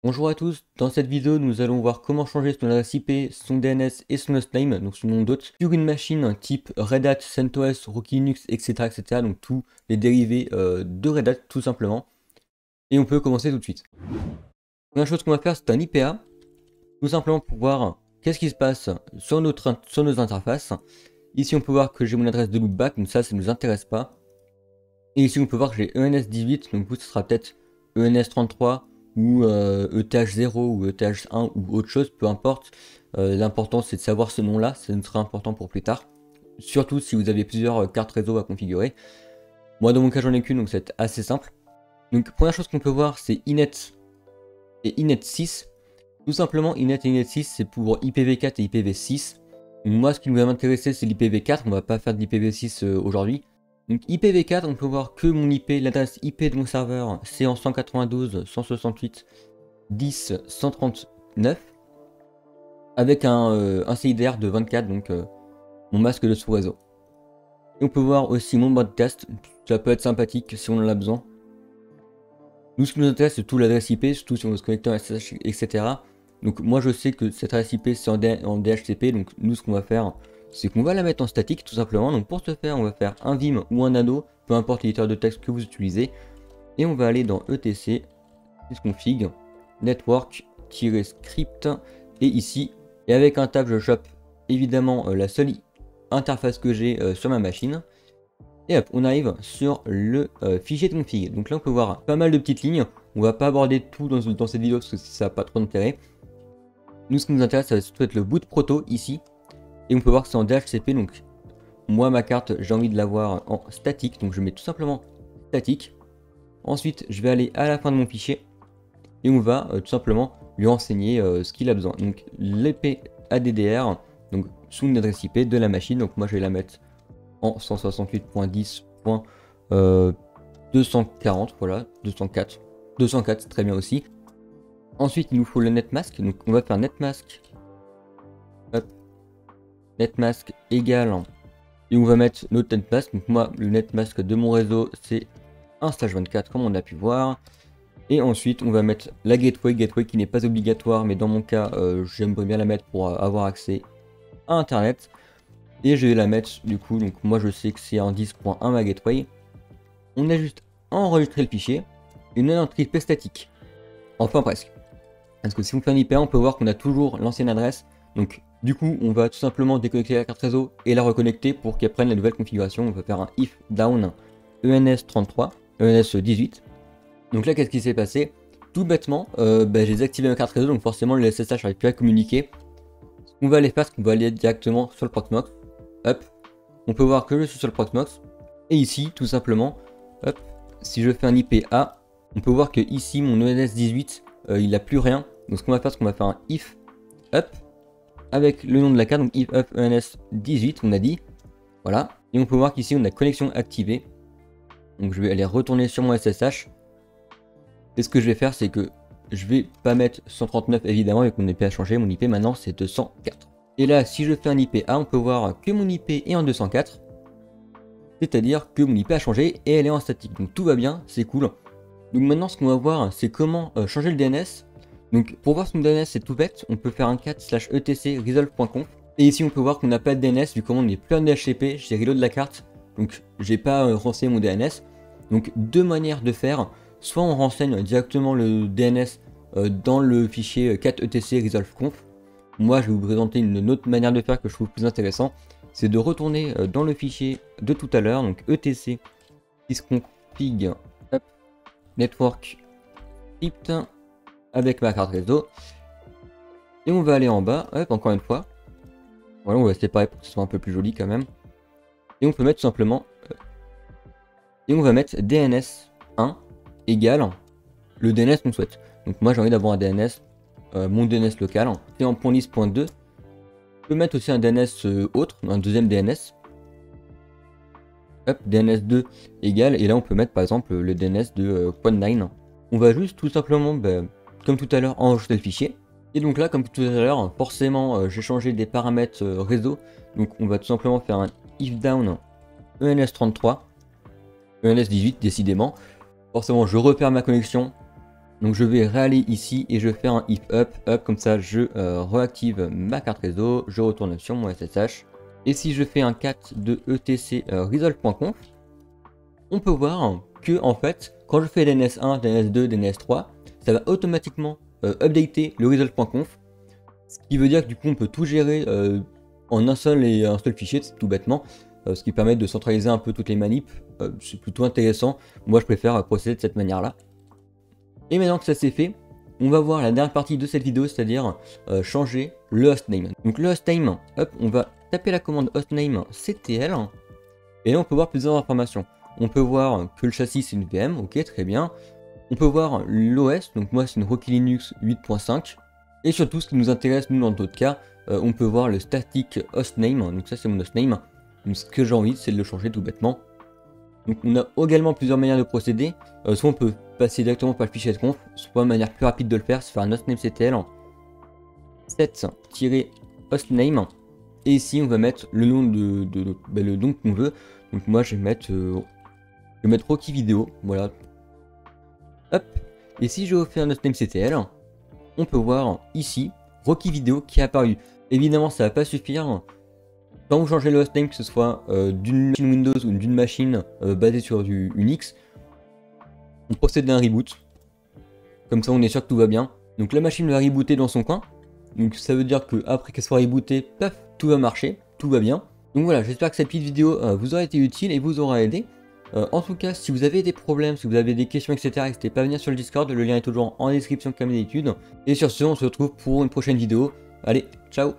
Bonjour à tous, dans cette vidéo nous allons voir comment changer son adresse IP, son DNS et son hostname, donc son nom d'hôte, sur une machine type Red Hat, CentOS, Rocky Linux, etc. donc tous les dérivés de Red Hat tout simplement. Et on peut commencer tout de suite. La première chose qu'on va faire c'est un IPA, tout simplement pour voir qu'est-ce qui se passe sur nos interfaces. Ici on peut voir que j'ai mon adresse de loopback, donc ça ne nous intéresse pas. Et ici on peut voir que j'ai ENS18, donc ce sera peut-être ENS33 ou ETH0 ou ETH1 ou autre chose, peu importe. L'important c'est de savoir ce nom là, ça nous sera important pour plus tard. Surtout si vous avez plusieurs cartes réseau à configurer. Moi dans mon cas j'en ai qu'une, donc c'est assez simple. Donc première chose qu'on peut voir c'est Inet et Inet6. Tout simplement Inet et Inet6 c'est pour IPv4 et IPv6. Donc, moi ce qui va m'intéresser c'est l'IPv4, on va pas faire de l'IPv6 aujourd'hui. Donc IPv4, on peut voir que mon IP, l'adresse IP de mon serveur, c'est en 192.168.10.139 avec un CIDR de 24, donc mon masque de sous-réseau. Et on peut voir aussi mon broadcast, ça peut être sympathique si on en a besoin. Nous, ce qui nous intéresse, c'est tout l'adresse IP, surtout si on veut se connecter en SSH, etc. Donc moi, je sais que cette adresse IP, c'est en DHCP, donc nous, ce qu'on va faire, c'est qu'on va la mettre en statique tout simplement. Donc pour ce faire, on va faire un Vim ou un nano, peu importe l'éditeur de texte que vous utilisez. Et on va aller dans etc, config, network-script, et ici, et avec un tab, je chope évidemment la seule interface que j'ai sur ma machine. Et hop, on arrive sur le fichier de config. Donc là, on peut voir pas mal de petites lignes. On va pas aborder tout dans cette vidéo parce que ça n'a pas trop d'intérêt. Nous, ce qui nous intéresse, ça va surtout être le boot proto ici. Et on peut voir que c'est en DHCP, donc moi ma carte j'ai envie de l'avoir en statique, donc je mets tout simplement statique. Ensuite je vais aller à la fin de mon fichier et on va tout simplement lui renseigner ce qu'il a besoin. Donc l'IP ADDR, donc sous une adresse IP de la machine, donc moi je vais la mettre en 168.10.240, voilà, 204, 204 c'est très bien aussi. Ensuite il nous faut le netmask, donc on va faire netmask. Hop. Netmask égale, et on va mettre notre netmask. Donc moi le netmask de mon réseau c'est 1/24 comme on a pu voir. Et ensuite on va mettre la gateway qui n'est pas obligatoire, mais dans mon cas j'aimerais bien la mettre pour avoir accès à internet. Et je vais la mettre du coup, donc moi je sais que c'est un 10.1 ma gateway. On a juste enregistré le fichier et on a notre IP statique. Enfin presque. Parce que si on fait un IPA, on peut voir qu'on a toujours l'ancienne adresse. Donc du coup, on va tout simplement déconnecter la carte réseau et la reconnecter pour qu'elle prenne la nouvelle configuration. On va faire un if down ENS33, ENS18. Donc là, qu'est-ce qui s'est passé? Tout bêtement, j'ai désactivé ma carte réseau, donc forcément le SSH n'arrive plus à communiquer. Ce qu'on va aller faire, c'est qu'on va aller directement sur le Proxmox. Hop, on peut voir que je suis sur le Proxmox. Et ici, tout simplement, hop, si je fais un IPA, on peut voir que ici, mon ENS18, il n'a plus rien. Donc ce qu'on va faire, c'est qu'on va faire un if up avec le nom de la carte, donc if up ENS18, on a dit. Voilà. Et on peut voir qu'ici, on a connexion activée. Donc je vais aller retourner sur mon SSH. Et ce que je vais faire, c'est que je vais pas mettre 139 évidemment, avec mon IP a changé. Mon IP maintenant, c'est 204. Et là, si je fais un IPA, on peut voir que mon IP est en 204. C'est-à-dire que mon IP a changé et elle est en statique. Donc tout va bien, c'est cool. Donc maintenant, ce qu'on va voir, c'est comment changer le DNS. Donc pour voir son DNS, c'est tout bête, on peut faire un cat/etc resolve.conf. Et ici on peut voir qu'on n'a pas de DNS, vu qu'on n'est plus en DHCP, j'ai reload la carte, donc j'ai pas renseigné mon DNS. Donc deux manières de faire, soit on renseigne directement le DNS dans le fichier cat/etc resolve.conf. Moi je vais vous présenter une autre manière de faire que je trouve plus intéressant, c'est de retourner dans le fichier de tout à l'heure, donc etc sysconfig network script avec ma carte réseau, et on va aller en bas, hop, encore une fois, voilà, on va se séparer pour que ce soit un peu plus joli quand même, et on peut mettre tout simplement, et on va mettre DNS1 égale le DNS qu'on souhaite. Donc moi j'ai envie d'avoir un DNS, mon DNS local, c'est en .list.2, je peux mettre aussi un DNS autre, un deuxième DNS, hop, DNS2 égale, et là on peut mettre par exemple le DNS de .9. On va juste tout simplement, comme tout à l'heure, enregistrer le fichier. Et donc là, comme tout à l'heure, forcément, j'ai changé des paramètres réseau. Donc on va tout simplement faire un if down ENS33, ENS18 décidément. Forcément, je repère ma connexion. Donc je vais réaller ici et je fais un if up, comme ça je réactive ma carte réseau, je retourne sur mon SSH. Et si je fais un cat de etc resolve.conf, on peut voir que en fait, quand je fais DNS1, DNS2, DNS3, ça va automatiquement updater le resolve.conf. Ce qui veut dire que du coup on peut tout gérer en un seul fichier, tout bêtement. Ce qui permet de centraliser un peu toutes les manips. C'est plutôt intéressant. Moi je préfère procéder de cette manière là. Et maintenant que ça c'est fait, on va voir la dernière partie de cette vidéo, c'est-à-dire changer le hostname. Donc le hostname, hop, on va taper la commande hostname ctl, et là on peut voir plusieurs informations. On peut voir que le châssis c'est une VM, ok, très bien. On peut voir l'OS, donc moi c'est une Rocky Linux 8.5. Et surtout ce qui nous intéresse nous dans d'autres cas, on peut voir le static hostname, donc ça c'est mon hostname. Donc ce que j'ai envie c'est de le changer tout bêtement. Donc on a également plusieurs manières de procéder, soit on peut passer directement par le fichier de conf, soit une manière plus rapide de le faire, c'est faire un hostname.ctl set-hostname, et ici on va mettre le nom le nom qu'on veut. Donc moi je vais mettre Rocky Vidéo, voilà. Hop, et si je refais un hostname.ctl, on peut voir ici Rocky Vidéo qui est apparu. Évidemment ça va pas suffire. Quand vous changez le hostname, que ce soit d'une machine Windows ou d'une machine basée sur du Unix, on procède à un reboot. Comme ça on est sûr que tout va bien. Donc la machine va rebooter dans son coin. Donc ça veut dire qu'après qu'elle soit rebootée, paf, tout va marcher, tout va bien. Donc voilà, j'espère que cette petite vidéo vous aura été utile et vous aura aidé. En tout cas, si vous avez des problèmes, si vous avez des questions, etc., n'hésitez pas à venir sur le Discord, le lien est toujours en description comme d'habitude. Et sur ce, on se retrouve pour une prochaine vidéo. Allez, ciao!